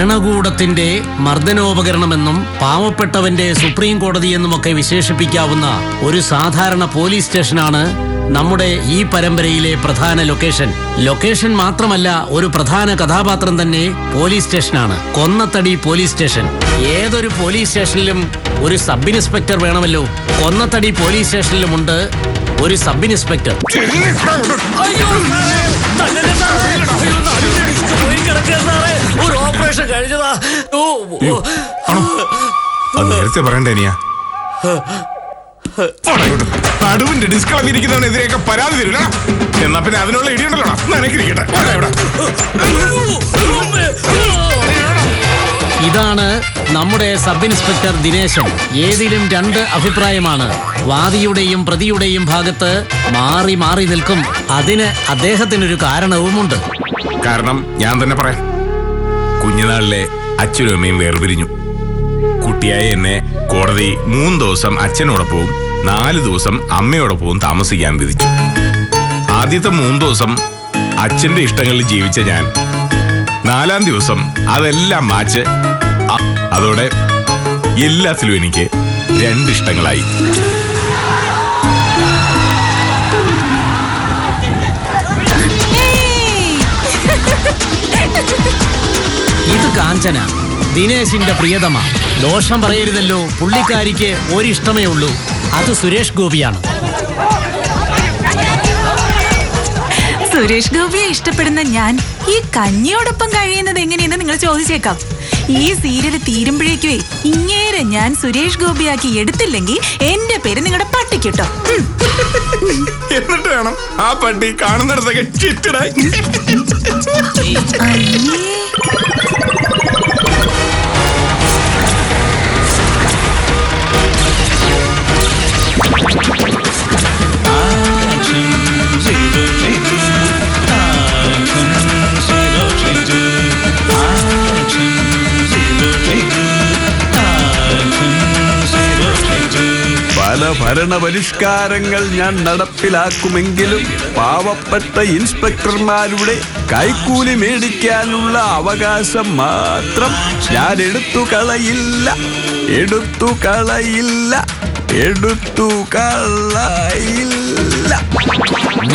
ഭരണകൂടത്തിന്റെ മർദ്ദനോപകരണമെന്നും പാവപ്പെട്ടവന്റെ സുപ്രീം കോടതി എന്നുമൊക്കെ വിശേഷിപ്പിക്കാവുന്ന ഒരു സാധാരണ പോലീസ് സ്റ്റേഷനാണ് നമ്മുടെ ഈ പരമ്പരയിലെ പ്രധാന ലൊക്കേഷൻ മാത്രമല്ല, ഒരു പ്രധാന കഥാപാത്രം തന്നെ പോലീസ് സ്റ്റേഷനാണ്. കൊന്നത്തടി പോലീസ് സ്റ്റേഷൻ. ഏതൊരു പോലീസ് സ്റ്റേഷനിലും ഒരു സബ് ഇൻസ്പെക്ടർ വേണമല്ലോ. കൊന്നത്തടി പോലീസ് സ്റ്റേഷനിലുമുണ്ട് ഒരു സബ് ഇൻസ്പെക്ടർ. ഒരു ഓപ്പറേഷൻ കഴിഞ്ഞതാ. നേരത്തെ പറയണ്ടേനിയാ. നടുവിന്റെ ഡിസ്കളഞ്ഞിരിക്കുന്നവനെതിരെയൊക്കെ പരാതി തരില്ല. എന്നാ പിന്നെ അതിനുള്ള ഇടിയുണ്ടല്ലോ. നനക്കിരിക്കട്ടെ. ഇതാണ് നമ്മുടെ സബ് ഇൻസ്പെക്ടർ ദിനേശൻ. ഏതിലും രണ്ട് അഭിപ്രായമാണ്. വാദിയുടെയും പ്രതിയുടെയും ഭാഗത്ത് മാറി മാറി നിൽക്കും. അതിന് അദ്ദേഹത്തിനൊരു കാരണവുമുണ്ട്. കാരണം ഞാൻ തന്നെ പറയാം. കുഞ്ഞുനാളിലെ അച്ഛനും അമ്മയും വേർപിരിഞ്ഞു. കുട്ടിയായ എന്നെ കോടതി 3 ദിവസം അച്ഛനോടൊപ്പവും 4 ദിവസം അമ്മയോടൊപ്പവും താമസിക്കാൻ വിധിച്ചു. ആദ്യത്തെ 3 ദിവസം അച്ഛന്റെ ഇഷ്ടങ്ങളിൽ ജീവിച്ച ഞാൻ 4-ാം ദിവസം അതെല്ലാം മാച്ച് അതോടെ എല്ലാത്തിലും എനിക്ക് 2 ഇഷ്ടങ്ങളായി. ഇത് കാഞ്ചന, ദിനേശിന്റെ പ്രിയതമ. ദോഷം പറയരുതല്ലോ. പുള്ളിക്കാരിക്ക് ഒരിഷ്ടമേ ഉള്ളൂ. അത് സുരേഷ് ഗോപിയാണ്. സുരേഷ് ഗോപിയെ ഇഷ്ടപ്പെടുന്ന ഞാൻ ഈ കഞ്ഞിയോടൊപ്പം കഴിയുന്നത് എങ്ങനെയെന്ന് നിങ്ങൾ ചോദിച്ചേക്കാം. ഈ സീരിയൽ തീരുമ്പോഴേക്കുവേ ഇങ്ങേരെ ഞാൻ സുരേഷ് ഗോപിയാക്കി എടുത്തില്ലെങ്കിൽ എന്റെ പേര് നിങ്ങളുടെ പട്ടിക്കിട്ടോ. എന്നിട്ട് വേണം ആ പട്ടി കാണുന്നിടത്തൊക്കെ ചിറ്റടായി. പല ഭരണ പരിഷ്കാരങ്ങൾ ഞാൻ നടപ്പിലാക്കുമെങ്കിലും പാവപ്പെട്ട ഇൻസ്പെക്ടർമാരുടെ കൈക്കൂലി മേടിക്കാനുള്ള അവകാശം മാത്രം ഞാൻ എടുത്തു കളയില്ല.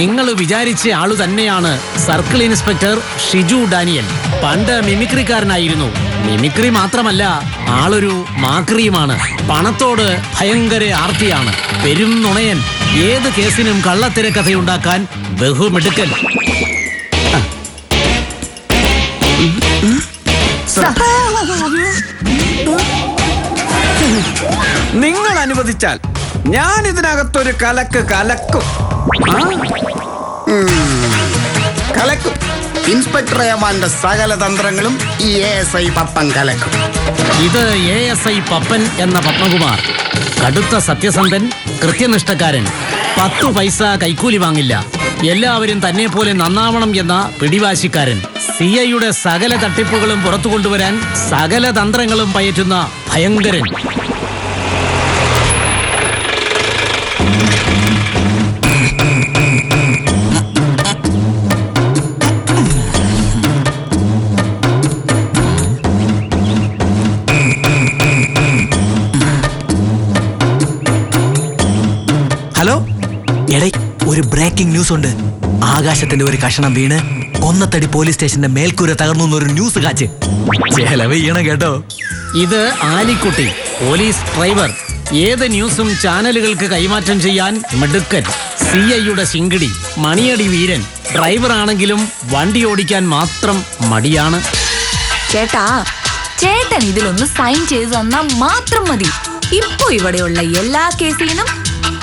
നിങ്ങൾ വിചാരിച്ച ആളു തന്നെയാണ് സർക്കിൾ ഇൻസ്പെക്ടർ ഷിജു ഡാനിയൽ. പണ്ട് മിമിക്രിക്കാരനായിരുന്നു. മിമിക്രി മാത്രമല്ല, ആളൊരു മാക്രിയുമാണ്. പണത്തോട് ഭയങ്കര ആർത്തിയാണ്. പെരും നുണയൻ. ഏത് കേസിനും കള്ളത്തിരക്കഥയുണ്ടാക്കാൻ ബഹുമിടുക്കൻ. നിങ്ങൾ അനുവദിച്ചാൽ ഞാൻ ഇതിനകത്തൊരു കലക്കും. ഇൻസ്പെക്ടർ ഏമാന്റെ സകല തന്ത്രങ്ങളും ഈ ASI പപ്പൻ കലക്കും. ഇത് ASI പപ്പൻ എന്ന പത്മകുമാർ. കടുത്ത സത്യസന്ധൻ, കൃത്യനിഷ്ഠക്കാരൻ. 10 പൈസ കൈക്കൂലി വാങ്ങില്ല. എല്ലാവരും തന്നെ പോലെ നന്നാവണം എന്ന പിടിവാശിക്കാരൻ. CIയുടെ സകല തട്ടിപ്പുകളും പുറത്തു കൊണ്ടുവരാൻ സകല തന്ത്രങ്ങളും പയറ്റുന്ന ഭയങ്കരൻ. ഹലോ, എടേ ഒരു ബ്രേക്കിംഗ് ന്യൂസ് ഉണ്ട്. ആകാശത്തിന്റെ ഒരു കഷണം വീണ് കൊന്നത്തടി പോലീസ് സ്റ്റേഷന്റെ മേൽക്കൂര തകർന്നു എന്നൊരു ന്യൂസ് കാച്ച്. ചെലവ് ചെയ്യണം കേട്ടോ. ഇത് ആലിക്കുട്ടി, പോലീസ് ഡ്രൈവർ. ഏത് ന്യൂസും ചാനലുകൾക്ക് കൈമാറ്റം ചെയ്യാൻ മിടുക്കൻ. CIയുടെ ശിങ്കിടി, മണിയടി വീരൻ. ഡ്രൈവർ ആണെങ്കിലും വണ്ടി ഓടിക്കാൻ മാത്രം മടിയാണ്. ചേട്ടൻ ഇതിലൊന്ന് സൈൻ ചെയ്ത് തന്നാൽ മാത്രം മതി. ഇപ്പൊ ഇവിടെയുള്ള എല്ലാ കേസിൽ നിന്നും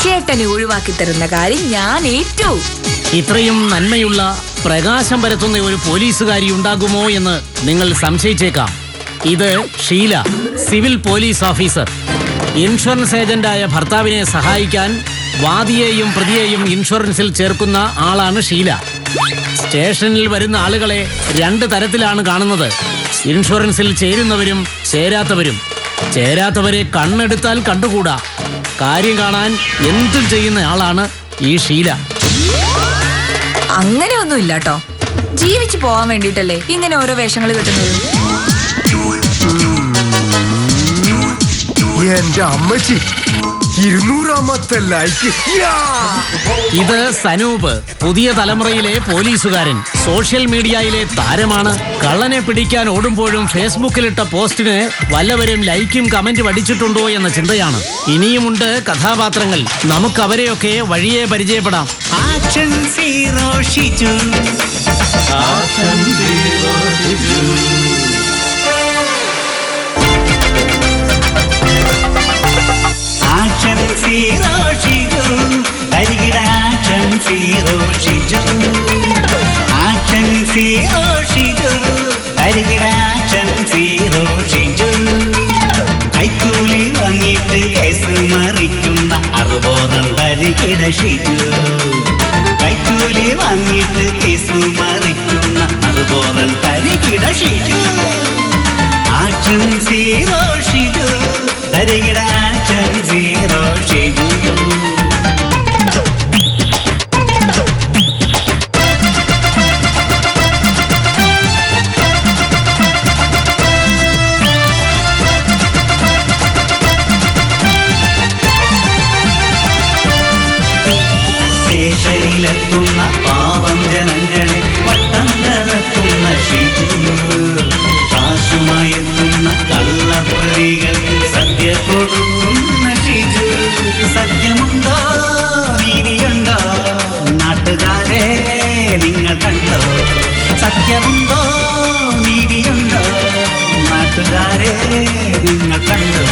ചേട്ടനെ ഒഴിവാക്കി തരുന്ന കാര്യം ഞാൻ ഏറ്റു. ഇത്രയും നന്മയുള്ള, പ്രകാശം പരത്തുന്ന ഒരു പോലീസുകാരി ഉണ്ടാകുമോ എന്ന് നിങ്ങൾ സംശയിച്ചേക്കാം. ഇത് Sheela, civil police officer. Insurance ഏജന്റായ ഭർത്താവിനെ സഹായിക്കാൻ വാദിയെയും പ്രതിയെയും ഇൻഷുറൻസിൽ ചേർക്കുന്ന ആളാണ് ഷീല. സ്റ്റേഷനിൽ വരുന്ന ആളുകളെ 2 തരത്തിലാണ് കാണുന്നത്. ഇൻഷുറൻസിൽ ചേരുന്നവരും ചേരാത്തവരും. ചേരാത്തവരെ കണ്ണെടുത്താൽ കണ്ടുകൂടാ. കാര്യം കാണാൻ എന്തും ചെയ്യുന്ന ആളാണ് ഈ ഷീല. അങ്ങനെ ഒന്നും ഇല്ലാട്ടോ. ജീവിച്ചു പോവാൻ വേണ്ടിട്ടല്ലേ ഇങ്ങനെ ഓരോ വേഷങ്ങൾ കിട്ടുന്നത്. എന്റെ അമ്മച്ചി 200ാമത്തെ ലൈക്ക്. ഇത് സനൂപ്, പുതിയ തലമുറയിലെ പോലീസുകാരൻ, സോഷ്യൽ മീഡിയയിലെ താരമാണ്. കള്ളനെ പിടിക്കാൻ ഓടുമ്പോഴും ഫേസ്ബുക്കിലിട്ട പോസ്റ്റിന് വല്ലവരും ലൈക്കും കമന്റും അടിച്ചിട്ടുണ്ടോ എന്ന ചിന്തയാണ്. ഇനിയുമുണ്ട് കഥാപാത്രങ്ങൾ. നമുക്ക് അവരെയൊക്കെ വഴിയെ പരിചയപ്പെടാം. കൈക്കൂലി വാങ്ങിയിട്ട് കേസ് മറിക്കുന്ന അറുബോധം തരികിട ഷിജു. കൈക്കൂലി വാങ്ങിയിട്ട് കേസ് മറിക്കുന്ന അറുബോധം തരികിട ഷിജു. ആക്ഷൻ സീറോ ഷിജു, തരികിട ആക്ഷൻ സീറോ ഷിജു. െത്തുന്ന പാവം ജനങ്ങളെ വട്ടം നടത്തുന്ന ഷിജു. കാശുമായെത്തുന്ന കള്ളപ്രതികൾക്ക് സദ്യ കൊടുക്കുന്ന ഷിജു. സത്യമുണ്ടോ നീതിയുണ്ടോ നാട്ടുകാരെ നിങ്ങൾ കണ്ടോ? സത്യമുണ്ടോ നീതിയുണ്ടോ നാട്ടുകാരെ നിങ്ങൾ കണ്ടോ?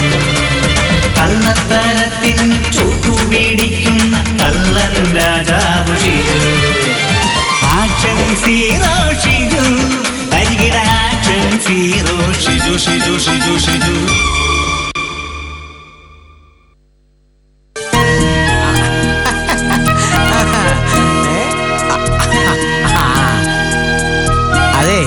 കള്ളത്തരത്തിന് ചൂട്ടുപിടിക്കുന്ന കള്ളൻ രാജാവ് ഷിജു. ആക്ഷൻ സീറോ ഷിജു, തരികിട ആക്ഷൻ സീറോ ഷിജു ഷിജു ഷിജു ഷിജു. അതെ,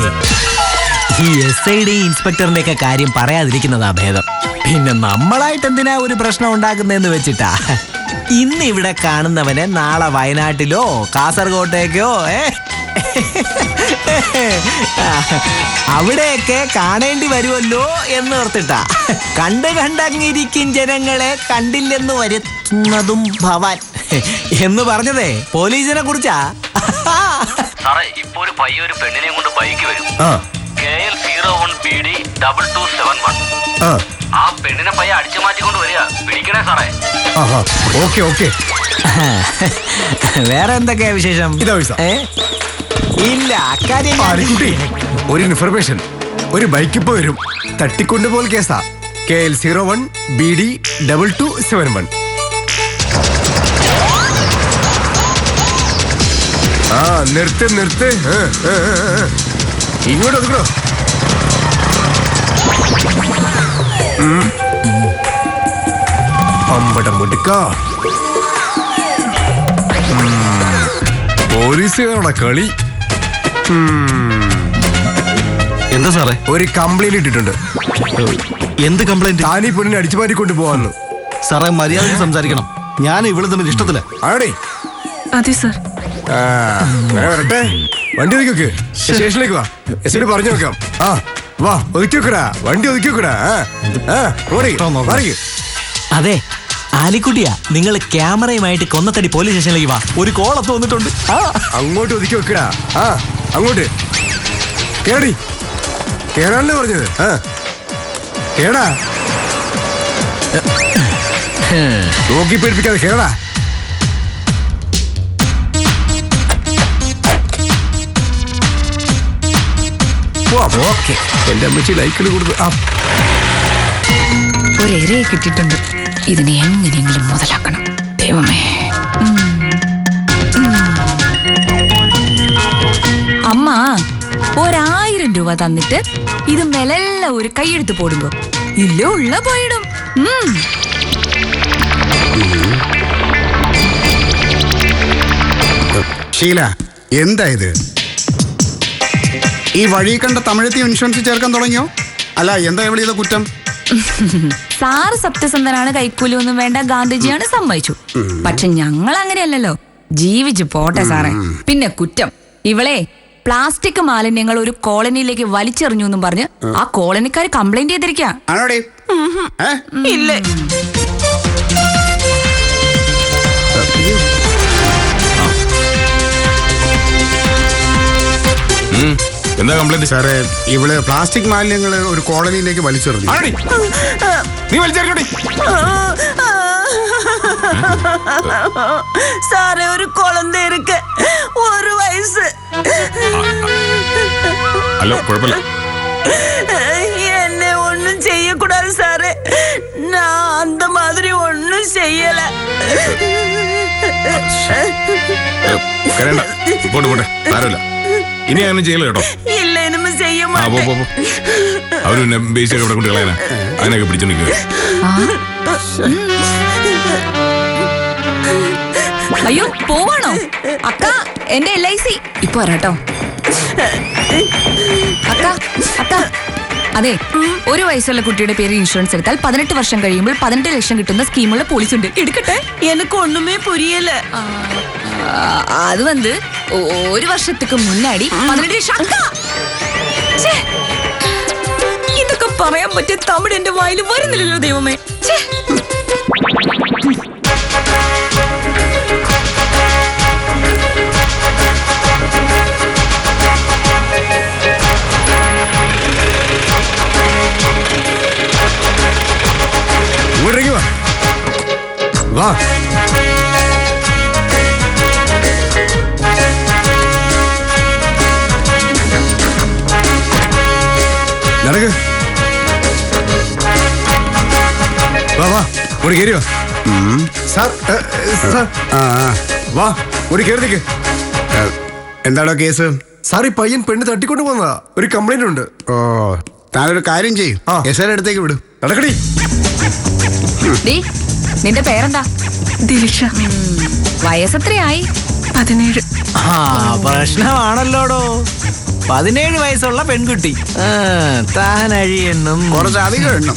ഈ SID ഇൻസ്പെക്ടറിന്റെ ഒക്കെ കാര്യം പറയാതിരിക്കുന്നതാ ഭേദം. പിന്നെ നമ്മളായിട്ട് എന്തിനാ ഒരു പ്രശ്നം ഉണ്ടാക്കുന്നതെന്ന് വെച്ചിട്ടാ. ഇന്ന് ഇവിടെ കാണുന്നവനെ നാളെ വയനാട്ടിലോ കാസർഗോട്ടേക്കോ അവിടെയൊക്കെ കാണേണ്ടി വരുമല്ലോ എന്ന് ഓർത്തിട്ടാ. കണ്ടങ്ങിരിക്കും ജനങ്ങളെ കണ്ടില്ലെന്ന് വരുത്തുന്നതും ഭവാൻ എന്ന് പറഞ്ഞതേ പോലീസിനെ കുറിച്ചാ. സാറേ, ഇപ്പൊ ഒരു പയ്യ ഒരു പെണ്ണിനെയും കൊണ്ട് ബൈക്ക് വരും. KL 01 BD 2271. ആ പെണ്ണിനെ പയ്യ അടിച്ചു മാറ്റിക്കൊണ്ട് വരിക. പിടിക്കണേ സാറേ. ഓക്കെ. വേറെ എന്തൊക്കെയാ വിശേഷം? ഇല്ല, അക്കാര്യം ഒരു ഇൻഫർമേഷൻ. ഒരു ബൈക്ക് ഇപ്പൊ വരും. തട്ടിക്കൊണ്ടുപോൽ കേസാ. KL 01 BD 2271. നിർത്ത്. ഇങ്ങോട്ട് ഒതുക്കണോ? അമ്പട മുടുക്ക. പോലീസുകാരുടെ കളി. എന്താ സാറേ? ഒരു കംപ്ലൈന്റ് ഇട്ടിട്ടുണ്ട്. എന്ത് കംപ്ലൈന്റ്? താനീ പൊന്നിനെ അടിച്ചു മാറ്റിക്കൊണ്ട് പോവാന്ന്. സാറേ, മര്യാദയ്ക്ക് സംസാരിക്കണം. ഞാൻ ഇവിടെ തമ്മിൽ ഇഷ്ടത്തില്ല. ആണേ? അതെ സാർ. വരട്ടെ. വണ്ടി ഒതുക്കി സ്റ്റേഷനിലേക്ക് വാ. എസ് പറഞ്ഞു വെക്കാം. വാ, ഒതുക്കി വെക്കടാ. വണ്ടി ഒതുക്കി വെക്കടാ. അതെ, ആലിക്കുട്ടിയാ, നിങ്ങൾ ക്യാമറയുമായിട്ട് കൊന്നത്തടി പോലീസ് സ്റ്റേഷനിലേക്ക് വാ. ഒരു കോളത്ത് വന്നിട്ടുണ്ട്. അങ്ങോട്ട് ഒതുക്കി വെക്കടാ. അങ്ങോട്ട് കേടി. കേടാണല്ലേ പറഞ്ഞത്. കേടാ. നോക്കി പേടിപ്പിക്കാതെ കേടാ. എന്റെ അമ്മച്ചി ലൈക്കിൽ കൊടുത്തു. ഒരേറെ കിട്ടിയിട്ടുണ്ട്. ഇതിനെ എങ്ങനെയെങ്കിലും മുതലാക്കണം. ദൈവമേ. അമ്മ 1000 രൂപ തന്നിട്ട് ഇത് മെലല്ല ഒരു കൈയെടുത്ത് പോടുമ്പോ ഇല്ല ഉള്ള പോയിടും. ഷീല, എന്താ ഇത്? ഈ വഴി കണ്ട തമിഴത്തി ഇൻഷുറൻസ് ചേർക്കാൻ തുടങ്ങിയോ? അല്ല, എന്താ എവിടെ ചെയ്ത കുറ്റം? സാറ് സത്യസന്ധനാണ്, കൈക്കൂലി ഒന്നും വേണ്ട, ഗാന്ധിജിയാണ്, സമ്മതിച്ചു. പക്ഷെ ഞങ്ങൾ അങ്ങനെയല്ലല്ലോ. ജീവിച്ചു പോട്ടെ സാറേ. പിന്നെ കുറ്റം ഇവളെ പ്ലാസ്റ്റിക് മാലിന്യങ്ങൾ ഒരു കോളനിയിലേക്ക് വലിച്ചെറിഞ്ഞു എന്നും പറഞ്ഞ് ആ കോളനിക്കാർ കംപ്ലൈന്റ് ചെയ്തിരിക്കാ. ആണോടെ? ഇല്ല. എന്താ കംപ്ലൈന്റ്? സാറേ, ഇവള് പ്ലാസ്റ്റിക് മാലിന്യങ്ങൾ ഒരു കോളനിയിലേക്ക് വലിച്ചെറിഞ്ഞു. നീ വലിച്ചെറിഞ്ഞോടി. സാറേ, ഒരു കുളന്തേർക്ക് 1 വയസ്സ്. അല്ല, കുഴപ്പമില്ല. എന്നെ ഒന്നും ചെയ്യக்கூடாது സാറേ. நான் அந்த மாதிரி ഒന്നും ചെയ്യല. കരണ്ട, പോട്ടെ പോട്ടെ, സാരമില്ല. ഇനി അങ്ങനെ ചെയ്യല കേട്ടോ. ഇല്ല, ഇനിമ ചെയ്യ പോ അവര് പിന്നെ ബേസിയൊക്കെ ഇവിടെ കൊണ്ട് കളയാനാ, അതിനൊക്കെ പിടിച്ചു നിൽക്കുക. അയ്യോ, പോവാണോ? അക്ക, എന്റെ LIC ഇപ്പൊ വരാട്ടോ. അക്ക അതെ, 1 വയസ്സുള്ള കുട്ടിയുടെ പേര് ഇൻഷുറൻസ് എടുത്താൽ 18 വർഷം കഴിയുമ്പോൾ 18 ലക്ഷം കിട്ടുന്ന സ്കീമുള്ള പോളിസി ഉണ്ട്. എടുക്കട്ടെ? എനിക്ക് ഒന്നുമേ പുരിയല. അത് വന്ന് 1 വർഷத்துக்கு മുന്നാടി 18 ലക്ഷം. ഇതൊക്കെ പറയാൻ പറ്റിയ തമിഴ് എന്റെ വായിൽ വരുന്നില്ലല്ലോ ദൈവമേ. വാ. നടക്ക്. വാ വാ, ഒരു കയറി വാ. സാർ, വാ, ഒരു കയറി നിൽക്ക്. എന്താണോ കേസ്? സാർ, ഈ പയ്യൻ പെണ്ണ് തട്ടിക്കൊണ്ട് പോന്നതാ. ഒരു കംപ്ലൈന്റ് ഉണ്ട്. ഓ, താനൊരു കാര്യം ചെയ്യും. എസ്ഐയുടെ അടുത്തേക്ക് വിടും. നടക്കടി. നിന്റെ പേരെന്താ? ദിൽഷ. വയസ്സെത്രയായി? 17. പ്രശ്നമാണല്ലോടോ. 17 വയസ്സുള്ള പെൺകുട്ടി. താൻ അഴിയെന്നും കുറച്ച് അധികം എണ്ണം.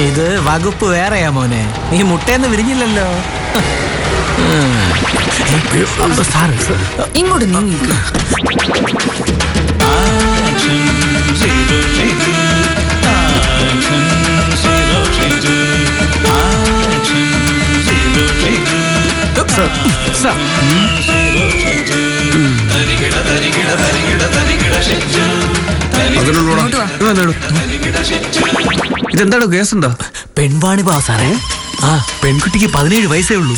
ഇത് വകുപ്പ് വേറെയാ മോനെ. നീ മുട്ടേന്ന് വിരിഞ്ഞില്ലല്ലോ. ഇങ്ങോട്ട് നീങ്ങി. ഇതെന്താണോ കേസുണ്ടോ? പെൺവാണിപ്പാ സാറേ. പെൺകുട്ടിക്ക് 17 വയസ്സേ ഉള്ളൂ.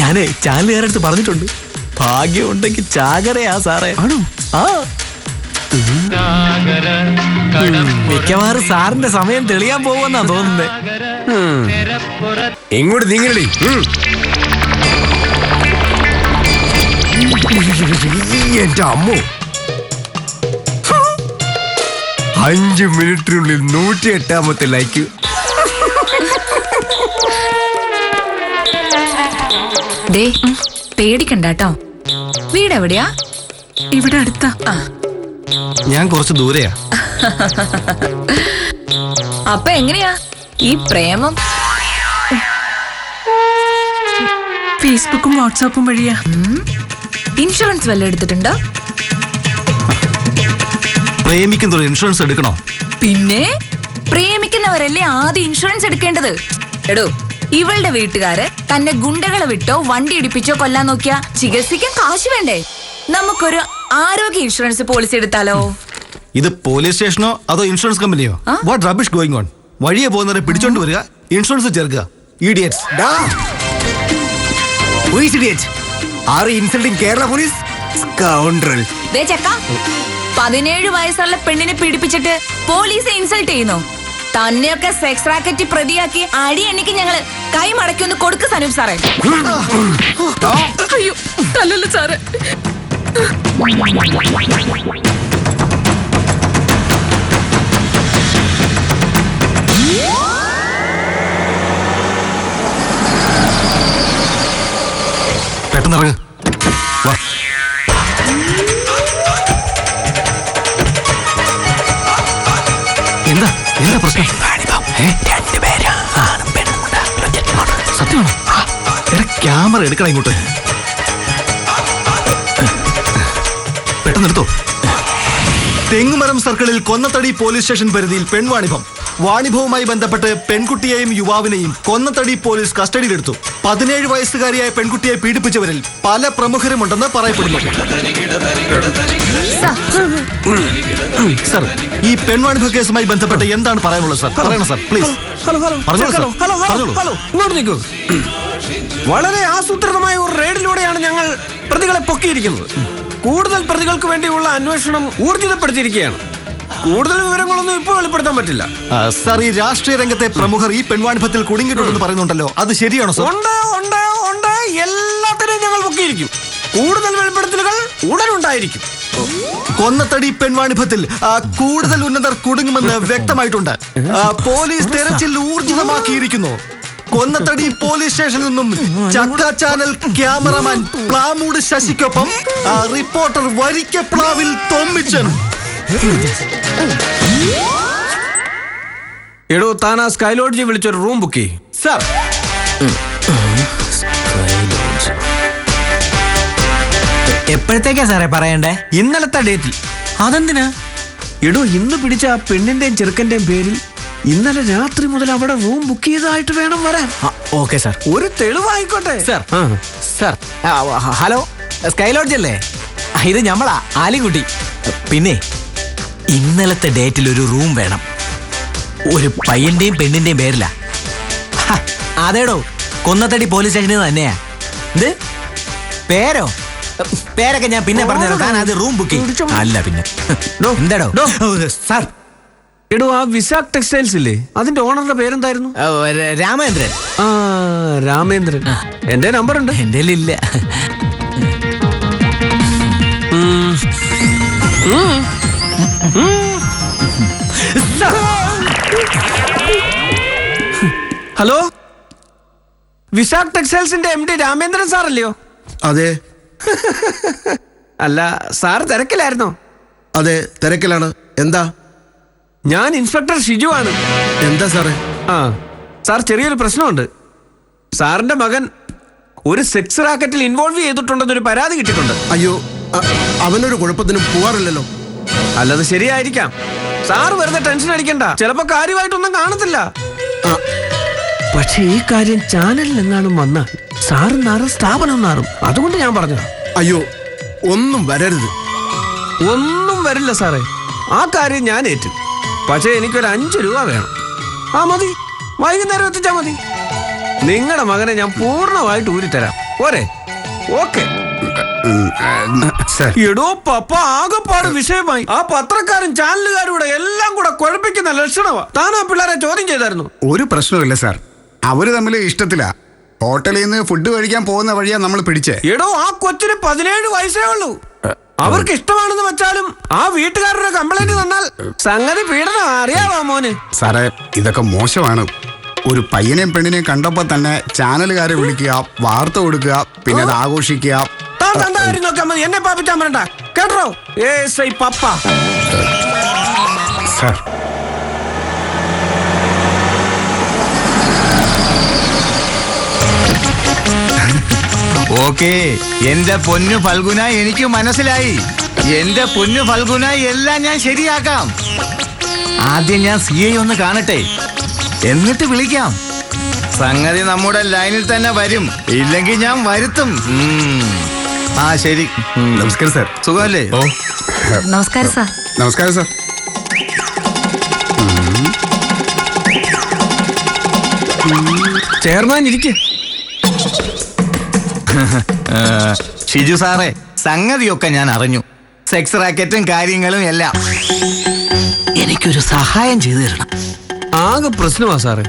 ഞാനേ ചാനലുകാരടുത്ത് പറഞ്ഞിട്ടുണ്ട്. ഭാഗ്യം ഉണ്ടെങ്കിൽ ചാകരയാ സാറേ. ആണോ? ആ, മിക്കവാറും സാറിന്റെ സമയം തെളിയാൻ പോവെന്നാ തോന്നുന്നത്. ഇങ്ങോട്ട് നീങ്ങടി. എന്റെ അമ്മോ, 5 മിനിറ്റിനുള്ളിൽ 108ാമത്തെ ലൈക്ക്. പേടിക്കണ്ടോ. വീട് എവിടെയാ? ഇവിടെ അടുത്താ. ഞാൻ കുറച്ച് ദൂരെയാ. അപ്പൊ എങ്ങനെയാ ഈ പ്രേമം? ഫേസ്ബുക്കും വാട്സാപ്പും വഴിയാ. ഇൻഷുറൻസ് വല്ലതും എടുത്തിട്ടുണ്ടോ? പ്രേമിക്കുന്നൊരു ഇൻഷുറൻസ് എടുക്കണോ? പിന്നെ പ്രേമിക്കുന്നവരല്ലേ ആദ്യം ഇൻഷുറൻസ് എടുക്കേണ്ടത്. എടോ, ഇവളുടെ വീട്ടുകാര് തന്നെ ഗുണ്ടകളെ വിട്ടോ വണ്ടി ഇടിപ്പിച്ചോ കൊല്ലാൻ നോക്കിയാ ചികിത്സിക്കാൻ കാശ് വേണ്ടേ? നമുക്കൊരു ആരോഗ്യ ഇൻഷുറൻസ് പോളിസി എടുത്താലോ? ഇത് പോലീസ് സ്റ്റേഷനോ അതോ ഇൻഷുറൻസ് കമ്പനിയോ? What rubbish going on? വഴിയെ പോകുന്നവരെ പിടിച്ചോണ്ട് വരിക, ഇൻഷുറൻസ് ചേർക്കുക. Idiots. Are you insulting Kerala police? Scoundrel. 17 വയസ്സുള്ള പെണ്ണിനെ പീഡിപ്പിച്ചിട്ട് പോലീസ് ഇൻസൾട്ട് ചെയ്യുന്നു. തന്നെയൊക്കെ സെക്സ് റാക്കറ്റ് പ്രതിയാക്കി അടി എണ്ണിക്ക് ഞങ്ങള് കൈ മടക്കി ഒന്ന് കൊടുക്ക് സനൂപ് സാറേ. അയ്യോ, തല്ലല്ലോ സാറേ. പെട്ടെന്നിറങ്ങ്. എന്താ എന്താ പ്രശ്നം? സത്യമാണോ? എടാ, ക്യാമറ എടുക്കണം ഇങ്ങോട്ട്. പെട്ടെന്ന് എടുത്തോ. തെങ്ങുമരം സർക്കിളിൽ കൊന്നത്തടി പോലീസ് സ്റ്റേഷൻ പരിധിയിൽ പെൺവാണിഭം. വാണിഭവുമായി ബന്ധപ്പെട്ട് പെൺകുട്ടിയെയും യുവാവിനെയും കൊന്നത്തടി പോലീസ് കസ്റ്റഡിയിലെടുത്തു. 17 വയസ്സുകാരിയായ പെൺകുട്ടിയെ പീഡിപ്പിച്ചവരിൽ പല പ്രമുഖരുമുണ്ടെന്ന് പറയപ്പെടുന്നു. സർ, ഈ പെൺവാണിഭ കേസുമായി ബന്ധപ്പെട്ട് എന്താണ് പറയാനുള്ളത് സർ? പറയണം സർ, പ്ലീസ്. ഇങ്ങോട്ട് നിൽക്കൂ. വളരെ ആസൂത്രിതമായ ഒരു റെയ്ഡിലൂടെയാണ് ഞങ്ങൾ പ്രതികളെ പൊക്കിയിരിക്കുന്നത്. കൂടുതൽ പ്രതികൾക്ക് വേണ്ടിയുള്ള അന്വേഷണം ഊർജിതപ്പെടുത്തിയിരിക്കുകയാണ്. കൂടുതൽ വിവരങ്ങളൊന്നും ഇപ്പോൾ വെളിപ്പെടുത്താൻ പറ്റില്ല. സർ, ഈ രാഷ്ട്രീയ രംഗത്തെ പ്രമുഖർ ഈ പെൺവാണിഭത്തിൽ കുടുങ്ങിയിട്ടുണ്ടെന്ന് പറയുന്നുണ്ടല്ലോ, അത് ശരിയാണോ സർ? ഉണ്ട്. എല്ലാത്തിനെയും ഞങ്ങൾ പൊക്കിയിരിക്കും. കൂടുതൽ വെളിപ്പെടുത്തലുകൾ ഉടനുണ്ടായിരിക്കും. കൊന്നത്തടി പെൺവാണിഭത്തിൽ കൂടുതൽ ഉന്നതർ കുടുങ്ങുമെന്ന് വ്യക്തമായിട്ടുണ്ട്. പോലീസ് തെരച്ചിൽ ഊർജിതമാക്കിയിരിക്കുന്നു. കൊന്നത്തടി പോലീസ് സ്റ്റേഷനിൽ നിന്നും ചക്ക ചാനൽ ക്യാമറമാൻ പ്ലാമൂട് ശശിക്കൊപ്പം റിപ്പോർട്ടർ വരിക്കപ്ലാവിൽ തൊമ്മിച്ചൻ. എടോ, താൻ ആ സ്കൈ ലോഡ്ജിൽ വിളിച്ചൊരു റൂം ബുക്ക് ചെയ്യും. സർ, എപ്പോഴത്തേക്കാ സാറേ പറയണ്ടേ? ഇന്നലത്തെ ഡേറ്റിൽ. അതെന്തിനാ? എടോ, ഇന്ന് പിടിച്ച ആ പെണ്ണിന്റെയും ചെറുക്കന്റെയും പേരിൽ ഇന്നലെ രാത്രി മുതൽ അവിടെ റൂം ബുക്ക് ചെയ്തതായിട്ട് വേണം വരാൻ. Okay sir. ഒരു തെളിവായിക്കോട്ടെ. Sir, sir, hello, sky lodge അല്ലേ? ഇത് ഞമ്മളാ, ആലിക്കുട്ടി. പിന്നെ ഇന്നലത്തെ ഡേറ്റിൽ ഒരു റൂം വേണം. ഒരു പയ്യന്റെയും പെണ്ണിന്റെയും പേരിലാ. അതേടോ, കൊന്നത്തടി പോലീസ് സ്റ്റേഷനിൽ തന്നെയാ. ഇത് പേരോ? പേരൊക്കെ ഞാൻ പിന്നെ പറഞ്ഞുതരാം. താൻ അത് റൂം ബുക്ക് ചെയ്യും. അല്ല പിന്നെ എന്താടോ സാർ? എടോ, ആ വിശാഖ് ടെക്സ്റ്റൈൽസ് ഇല്ലേ, അതിന്റെ ഓണറിന്റെ പേരെന്തായിരുന്നു? രാമേന്ദ്രൻ. രാമേന്ദ്രൻ. എന്റെ നമ്പർ ഉണ്ട്. എന്റെ ഇല്ല. ഹലോ, വിശാഖ് ടെക്സ്റ്റൈൽസിന്റെ MD രാമേന്ദ്രൻ സാറല്ലയോ? അതെ. അല്ല, സാർ തിരക്കിലായിരുന്നോ? അതെ, തിരക്കിലാണ്. എന്താ? ഞാൻ ഇൻസ്പെക്ടർ ഷിജു ആണ്. എന്താ സാറേ? സാർ, ചെറിയൊരു പ്രശ്നമുണ്ട്. സാറിന്റെ മകൻ ഒരു സെക്സ് റാക്കറ്റിൽ ഇൻവോൾവ് ചെയ്തിട്ടുണ്ടെന്നൊരു പരാതി കിട്ടിയിട്ടുണ്ട്. അയ്യോ, അവനൊരു കുഴപ്പത്തിനും പോവാറില്ലല്ലോ. അല്ലത് ശരിയായിരിക്കാം. സാർ വെറുതെ ടെൻഷൻ അടിക്കണ്ട. ചിലപ്പോ കാര്യമായിട്ടൊന്നും കാണത്തില്ല. പക്ഷെ ഈ കാര്യം ചാനലിൽ എങ്ങാനും വന്നാൽ സാറ് നാറും, സ്ഥാപനം നാറും. അതുകൊണ്ട് ഞാൻ പറഞ്ഞതാ. അയ്യോ, ഒന്നും വരരുത്. ഒന്നും വരില്ല സാറേ. ആ കാര്യം ഞാൻ ഏറ്റു. പക്ഷേ എനിക്കൊരു 5 രൂപ വേണം. മതി, വൈകുന്നേരം എത്തിച്ചാ മതി. നിങ്ങളുടെ മകനെ ഞാൻ പൂർണ്ണമായിട്ട് ഊരിത്തരാം. പോരെ? ഓക്കെ. എടോ പപ്പ, ആകെപ്പാട് വിഷയമായി. ആ പത്രക്കാരും ചാനലുകാരും കൂടെ എല്ലാം കൂടെ കുഴപ്പിക്കുന്ന ലക്ഷണമാ. താൻ ആ പിള്ളേരെ ചോദ്യം ചെയ്തായിരുന്നു? ഒരു പ്രശ്നമില്ല സാർ, അവര് തമ്മിൽ ഇഷ്ടത്തില. ഹോട്ടലിൽ നിന്ന് ഫുഡ് കഴിക്കാൻ പോകുന്ന വഴിയാ നമ്മൾ പിടിച്ചേ. എടോ, ആ കൊച്ചിന് 17 വയസ്സേ ഉള്ളൂ. അവർക്ക് ഇഷ്ടമാണെന്ന് വെച്ചാലും ആ വീട്ടുകാരുടെ കംപ്ലൈന്റ് തന്നാൽ സംഗതി പീഡനം. അറിയാവോ മോന്? സാറേ, ഇതൊക്കെ മോശമാണ്. ഒരു പയ്യനെയും പെണ്ണിനെയും കണ്ടപ്പോ തന്നെ ചാനലുകാരെ വിളിക്കുക, വാർത്ത കൊടുക്കുക, പിന്നെ അത് ആഘോഷിക്കുക. താൻ തന്റെ കാര്യം നോക്കാൻ മതി, എന്നെ പാപ്പിച്ചാൻ വേണ്ട. കേട്ടോ? പപ്പ. സാർ, ഓക്കേ, എന്റെ പൊന്നു ഫൽഗുന, എനിക്ക് മനസ്സിലായി. എന്റെ പൊന്നു ഫൽഗുന, എല്ലാം ഞാൻ ശരിയാക്കാം. ആദ്യം ഞാൻ CI ഒന്ന് കാണട്ടെ, എന്നിട്ട് വിളിക്കാം. സംഗതി നമ്മുടെ ലൈനിൽ തന്നെ വരും. ഇല്ലെങ്കിൽ ഞാൻ വരുത്തും. ശരി. നമസ്കാരം സാർ. സുഖമല്ലേ? നമസ്കാരം സാർ. നമസ്കാരം സാർ. ചെയർമാൻ ഇരിക്കും. ഷിജു സാറേ, സംഗതിയൊക്കെ ഞാൻ അറിഞ്ഞു. സെക്സ് റാക്കറ്റും കാര്യങ്ങളും എല്ലാം. എനിക്കൊരു സഹായം ചെയ്തു തരണം. ആകെ പ്രശ്നമാ സാറേ.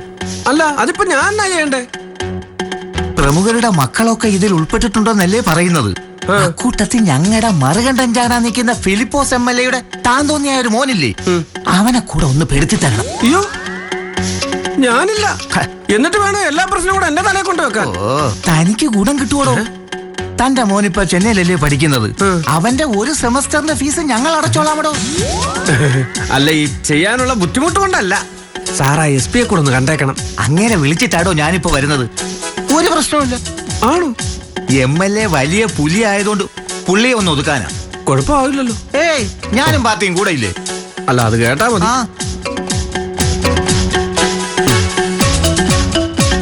അല്ല, അതിപ്പോ ഞാൻ എന്നാ ചെയ്യണ്ടേ? പ്രമുഖരുടെ മക്കളൊക്കെ ഇതിൽ ഉൾപ്പെട്ടിട്ടുണ്ടെന്നല്ലേ പറയുന്നത്? കൂട്ടത്തിൽ ഞങ്ങളുടെ മറുകണ്ഠൻ ചാടാൻ നിൽക്കുന്ന ഫിലിപ്പോസ് MLA താൻ തോന്നിയ ഒരു മോനില്ലേ, അവനെ കൂടെ ഒന്ന് പെടുത്തി തരണം. അയ്യോ, ഞാനില്ല. എന്നിട്ട് വേണം എല്ലാ പ്രശ്നവും കൂടെ എന്റെ തലയെ കൊണ്ടുവെക്കാൻ. തനിക്ക് ഗുണം കിട്ടുവോടോ? തന്റെ മോനിപ്പോ ചെന്നൈയിലല്ലേ പഠിക്കുന്നത്? അവന്റെ ഒരു സെമസ്റ്ററിന്റെ ഫീസ് ഞങ്ങൾ അടച്ചോളാമടോ. അല്ല, ഈ ചെയ്യാനുള്ള ബുദ്ധിമുട്ട് കൊണ്ടല്ല. സാറാ SP കൂടെ ഒന്ന് കണ്ടേക്കണം. അങ്ങനെ വിളിച്ചിട്ടാടോ ഞാനിപ്പോ വരുന്നത്. ഒരു പ്രശ്നമില്ല. ആണോ? MLA വലിയ പുലി ആയതുകൊണ്ട് പുള്ളിയെ ഒന്ന് ഒതുക്കാനാ. കുഴപ്പമാവില്ലല്ലോ. ഏയ് ഞാനും പാർട്ടിയും കൂടെ ഇല്ലേ? അല്ല അത് കേട്ടാ മതി.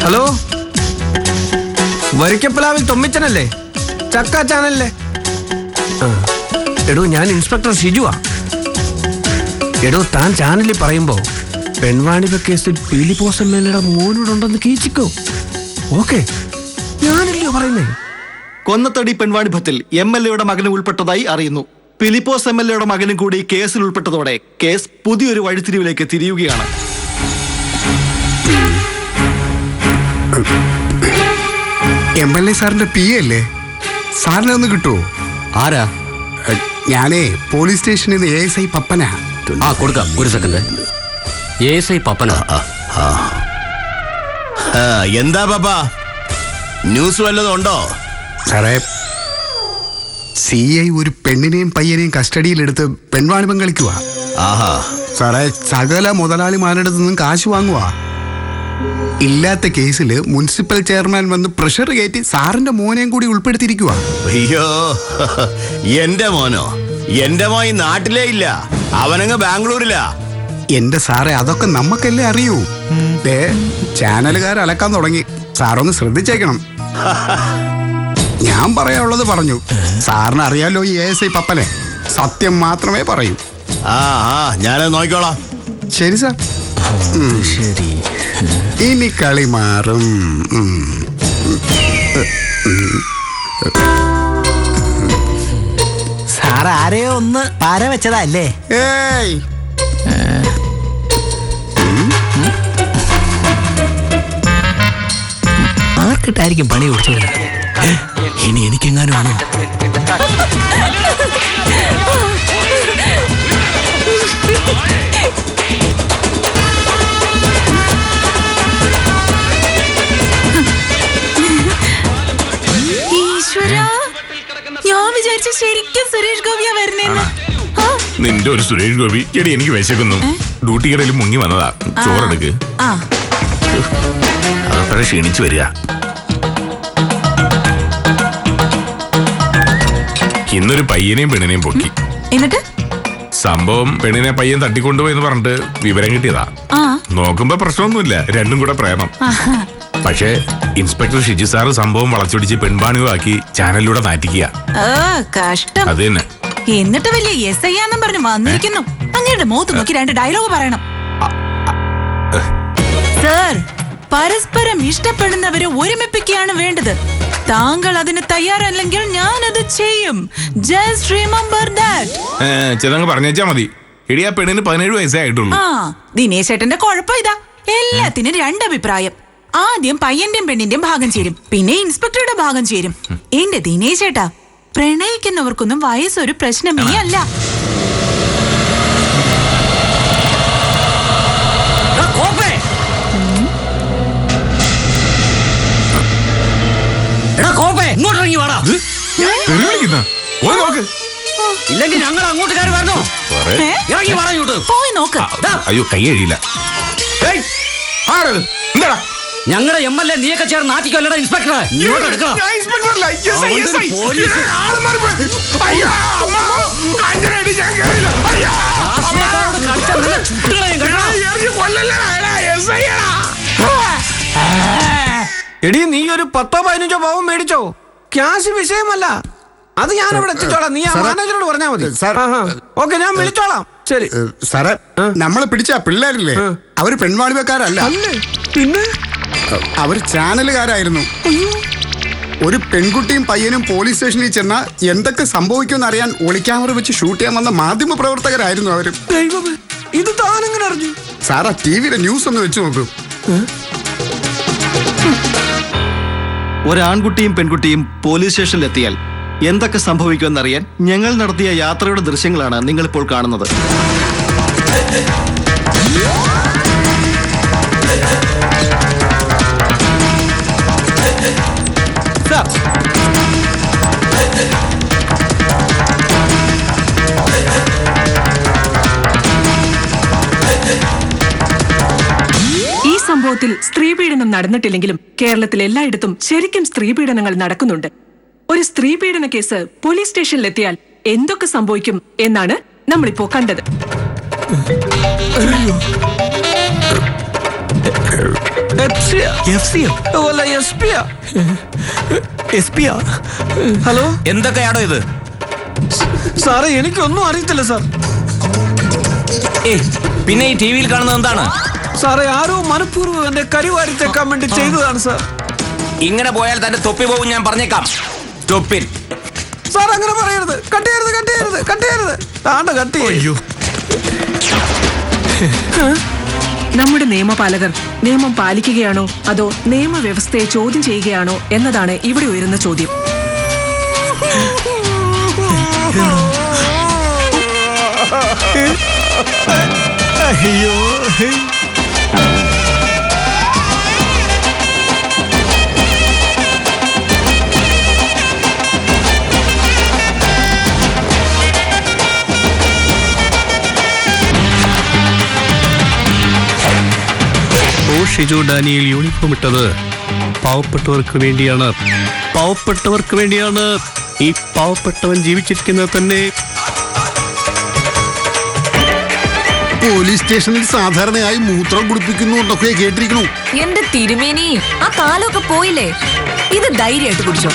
ഹലോ, വരിക്കപ്പലാവിൽ തൊമ്മിച്ചനല്ലേ? ചക്ക ചാനലിലെ? എടോ, ഞാൻ ഇൻസ്പെക്ടർ ഷിജുവാ. എടോ, താൻ ചാനലിൽ പറയുമ്പോ പെൺവാണിഭ കേസിൽ പീലിപ്പോസ് എംഎൽഎയുടെ മോനോടുണ്ടെന്ന് കീച്ചിക്കോ. ഓക്കെ, ഞാനല്ലയോ പറയുന്നേ. കൊന്നത്തടി പെൺവാണിഭത്തിൽ MLA-യുടെ മകനും ഉൾപ്പെട്ടതായി അറിയുന്നു. ഫിലിപ്പോസ് MLA-യുടെ മകനും കൂടി കേസിൽ ഉൾപ്പെട്ടതോടെ കേസ് പുതിയൊരു വഴിത്തിരിവിലേക്ക് തിരിയുകയാണ്. MLA സാറിന്റെ PA അല്ലേ? സാറിനെ ഒന്ന് കിട്ടുമോ? ആരാ? ഞാനേ പോലീസ് സ്റ്റേഷനിൽ നിന്ന് ASI പപ്പനാ. കൊടുക്കാം, ഒരു സെക്കൻഡ്. ASI പപ്പന. എന്താ പപ്പ, ന്യൂസ് വല്ലതും ഉണ്ടോ? സാറേ, CI ഒരു പെണ്ണിനെയും പയ്യനെയും കസ്റ്റഡിയിലെടുത്ത് പെൺവാണിഭം കളിക്കുക. ആഹാ. സാറേ, സകല മുതലാളിമാരുടെ നിന്നും കാശ് വാങ്ങുക. ഇല്ലാത്ത കേസിൽ മുനിസിപ്പൽ ചെയർമാൻ വന്ന് പ്രഷർ കയറ്റി സാറിന്റെ മോനെയും കൂടി ഉൾപ്പെടുത്തിയിരിക്കുക. അയ്യോ, എന്റെ മോനോ? എന്റെ മോൻ ഈ നാട്ടിലേ ഇല്ല, അവനങ്ങ് ബാംഗ്ലൂരിലാ. എന്റെ സാറേ, അതൊക്കെ നമുക്കല്ലേ അറിയൂ. ചാനലുകാർ അലക്കാൻ തുടങ്ങി. സാറൊന്ന് ശ്രദ്ധിച്ചേക്കണം. ഞാൻ പറയാനുള്ളത് പറഞ്ഞു. സാറിന് അറിയാലോ ഈ ASI പപ്പനെ. സത്യം മാത്രമേ പറയൂ. ഞാനത് നോക്കിക്കോളാം. ശരി സാർ. ശരി, ഇനി കളി മാറും. സാർ ആരെയോ ഒന്ന് പാര വെച്ചതല്ലേ? ഏയ്, ആർക്കിട്ടായിരിക്കും പണി കൊടുത്തത്? ഇനി എനിക്കെങ്ങാനും ആണോ? ഈശ്വരാ, ഞാൻ വിചാരിച്ചു ശരിക്കും സുരേഷ് ഗോപിയാ വരുന്നേന്ന്. നിന്റെ ഒരു സുരേഷ് ഗോപി. എടി, എനിക്ക് വിശക്കുന്നു. ഡ്യൂട്ടിക്കിടയിൽ മുങ്ങി വന്നതാ. ചോറെടുക്ക്. അതപ്പോഴേ ക്ഷീണിച്ചു വരിക. ഇന്നൊരു പയ്യനെയും പെണ്ണിനെയും പൊക്കി. എന്നിട്ട് സംഭവം പെണ്ണിനെ പയ്യൻ തട്ടിക്കൊണ്ടുപോയെന്ന് പറഞ്ഞിട്ട് വിവരം കിട്ടിയതാ. നോക്കുമ്പോ പ്രശ്നമൊന്നുമില്ല, രണ്ടും കൂടെ പ്രേമം. പക്ഷേ ഇൻസ്പെക്ടർ ഷിജി സാറ് സംഭവം വളച്ചൊടിച്ച് പെൺപാണിവാക്കി ചാനലിലൂടെ നാറ്റിക്കുക. കഷ്ടം. അത് തന്നെ. എന്നിട്ട് വലിയ SI ആണെന്നും പറഞ്ഞു വന്നിരിക്കുന്നു. അങ്ങയുടെ മുഖത്ത് നോക്കി 2 ഡയലോഗ് പറയണം. സർ, പരസ്പരം ഇഷ്ടപ്പെടുന്നവരെ ഒരുമിപ്പിക്കുകയാണ് വേണ്ടത്. താങ്കൾ അതിന് തയ്യാറല്ലെങ്കിൽ ഞാൻ അത് ചെയ്യും. Just remember that. ചെതങ്ങ് പറഞ്ഞേച്ചാ മതി. എടി, ആ പെണ്ണിന് 17 വയസ്സേ ആയിട്ടുള്ളൂ. ദിനേശ് ഏട്ടന്റെ കുഴപ്പം ഇതാ, എല്ലാത്തിനും 2 അഭിപ്രായം. ആദ്യം പയ്യന്റെയും പെണ്ണിന്റെയും ഭാഗം ചേരും, പിന്നെ ഇൻസ്പെക്ടറുടെ ഭാഗം ചേരും. എന്റെ ദിനേശ് ഏട്ടാ, പ്രണയിക്കുന്നവർക്കൊന്നും വയസ്സൊരു പ്രശ്നമേ അല്ല. ഇങ്ങോട്ടിറങ്ങി വാടാ. ഇല്ലെങ്കിൽ ഞങ്ങൾ അങ്ങോട്ട് കയറി വരണോ? ഇറങ്ങി വാടാ ഇങ്ങോട്ട്. പോയി നോക്ക്. അയ്യോ, കൈ കഴിയില്ല. ഞങ്ങളുടെ MLA നീയൊക്കെ ചേർന്ന് നാട്ടിക്കല്ലടാ ഇൻസ്പെക്ടറെ. ഇങ്ങോട്ട് എടുക്കണം. എടി, നീ ഒരു 10-15 പാവം മേടിച്ചോ? ക്യാഷ് വിഷയമല്ല, അത് ഞാൻ ഇവിടെ എത്തിച്ചോളാം. നീ ആ മാനേജറോട് പറഞ്ഞാ മതി. ഓക്കെ, ഞാൻ വിളിച്ചോളാം. ശരി സാറേ, നമ്മളെ പിടിച്ച പിള്ളേരില്ലേ, അവര് പെൺവാണിഭക്കാരല്ല. പിന്നെ അവര് ചാനലുകാരായിരുന്നു. ഒരു പെൺകുട്ടിയും പയ്യനും പോലീസ് സ്റ്റേഷനിൽ ചെന്ന എന്തൊക്കെ സംഭവിക്കുമെന്ന് അറിയാൻ ഒളിക്യാമറ വെച്ച് ഷൂട്ട് ചെയ്യാൻ വന്ന മാധ്യമ പ്രവർത്തകരായിരുന്നു അവര്. ദൈവമേ, ഇത് താനെങ്ങനെ അറിഞ്ഞു? സാറാ ടിവിയിലെ ന്യൂസ് ഒന്ന് വെച്ച് നോക്കൂ. ഒരാൺകുട്ടിയും പെൺകുട്ടിയും പോലീസ് സ്റ്റേഷനിലെത്തിയാൽ എന്തൊക്കെ സംഭവിക്കുമെന്നറിയാൻ ഞങ്ങൾ നടത്തിയ യാത്രയുടെ ദൃശ്യങ്ങളാണ് നിങ്ങളിപ്പോൾ കാണുന്നത്. ഈ സംഭവത്തിൽ സ്ത്രീപീഡനം നടന്നിട്ടില്ലെങ്കിലും കേരളത്തിൽ എല്ലായിടത്തും ശരിക്കും സ്ത്രീപീഡനങ്ങൾ നടക്കുന്നുണ്ട്. ഒരു സ്ത്രീപീഡന കേസ് പോലീസ് സ്റ്റേഷനിലെത്തിയാൽ എന്തൊക്കെ സംഭവിക്കും എന്നാണ് നമ്മളിപ്പോ കണ്ടത്. ഹലോ, എന്തൊക്കെയാണോ ഇത്? സാറേ എനിക്കൊന്നും അറിയത്തില്ല സാർ. പിന്നെ ഈ ടി വിയിൽ കാണുന്നത് എന്താണ്? സാറേ ആരോ മനഃപൂർവ്വം എന്നെ കരിവാരി തെക്കാൻ വേണ്ടി ചെയ്തതാണ് സാർ. ഇങ്ങനെ പോയാൽ തന്റെ തൊപ്പി പോകും, ഞാൻ പറഞ്ഞേക്കാം. സ്റ്റോപ്പിൻ. സാർ അങ്ങനെ പറയരുത്. കട്ട് ചെയ്യരുത്. നമ്മുടെ നിയമപാലകർ നിയമം പാലിക്കുകയാണോ അതോ നിയമവ്യവസ്ഥയെ ചോദ്യം ചെയ്യുകയാണോ എന്നതാണ് ഇവിടെ ഉയരുന്ന ചോദ്യം. അയ്യോ, ഷിജു ഡാനിയിൽ യൂണിഫോം ഇട്ടത് പാവപ്പെട്ടവർക്ക് വേണ്ടിയാണ്. ഈ പാവപ്പെട്ടവൻ ജീവിച്ചിരിക്കുന്നത് തന്നെ. പോലീസ് സ്റ്റേഷനിൽ സാധാരണയായി മൂത്രം കുടിപ്പിക്കുന്നു എന്നൊക്കെ കേട്ടിരിക്കണു. എന്റെ തിരുമേനി, ആ കാലമൊക്കെ പോയില്ലേ? ഇത് ധൈര്യമായിട്ട് കുടിച്ചോ.